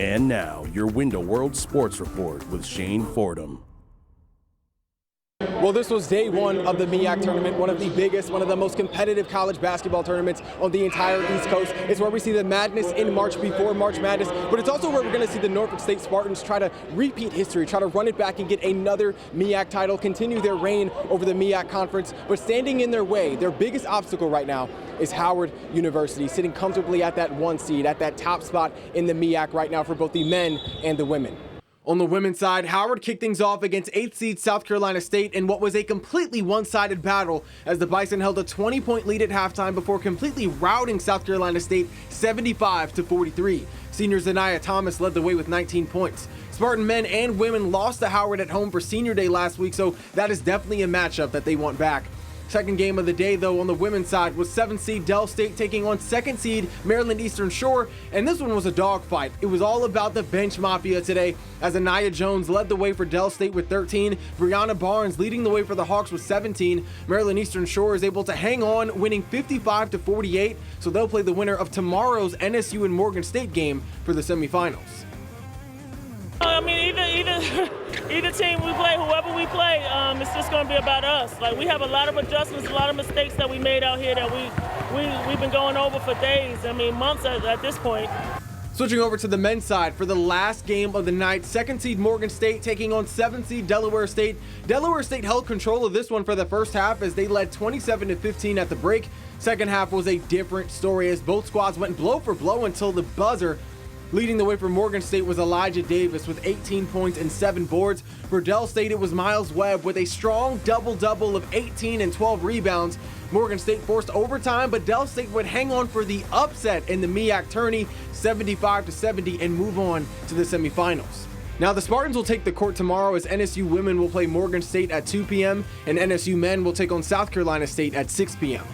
And now, your Window World Sports Report with Shane Fordham. Well, this was day one of the MEAC tournament, one of the biggest, one of the most competitive college basketball tournaments on the entire East Coast. It's where we see the madness in March before March Madness, but it's also where we're going to see the Norfolk State Spartans try to repeat history, try to run it back and get another MEAC title, continue their reign over the MEAC conference. But standing in their way, their biggest obstacle right now is Howard University, sitting comfortably at that 1 seed, at that top spot in the MEAC right now for both the men and the women. On the women's side, Howard kicked things off against 8th seed South Carolina State in what was a completely one-sided battle as the Bison held a 20-point lead at halftime before completely routing South Carolina State 75-43. Senior Zaniyah Thomas led the way with 19 points. Spartan men and women lost to Howard at home for Senior Day last week, so that is definitely a matchup that they want back. Second game of the day, though, on the women's side was 7th seed Del State taking on 2nd seed Maryland Eastern Shore, and this one was a dogfight. It was all about the bench mafia today as Anaya Jones led the way for Del State with 13, Brianna Barnes leading the way for the Hawks with 17. Maryland Eastern Shore is able to hang on, winning 55-48, so they'll play the winner of tomorrow's NSU and Morgan State game for the semifinals. I mean, either team we play, whoever we play, it's just going to be about us. Like, we have a lot of adjustments, a lot of mistakes that we made out here that we've been going over for days, months at this point. Switching over to the men's side for the last game of the night, 2nd seed Morgan State taking on 7th seed Delaware State. Delaware State held control of this one for the first half as they led 27-15 at the break. Second half was a different story as both squads went blow for blow until the buzzer. Leading the way for Morgan State was Elijah Davis with 18 points and 7 boards. For Del State, it was Miles Webb with a strong double-double of 18 and 12 rebounds. Morgan State forced overtime, but Del State would hang on for the upset in the MEAC tourney, 75-70, and move on to the semifinals. Now, the Spartans will take the court tomorrow as NSU women will play Morgan State at 2 p.m. and NSU men will take on South Carolina State at 6 p.m.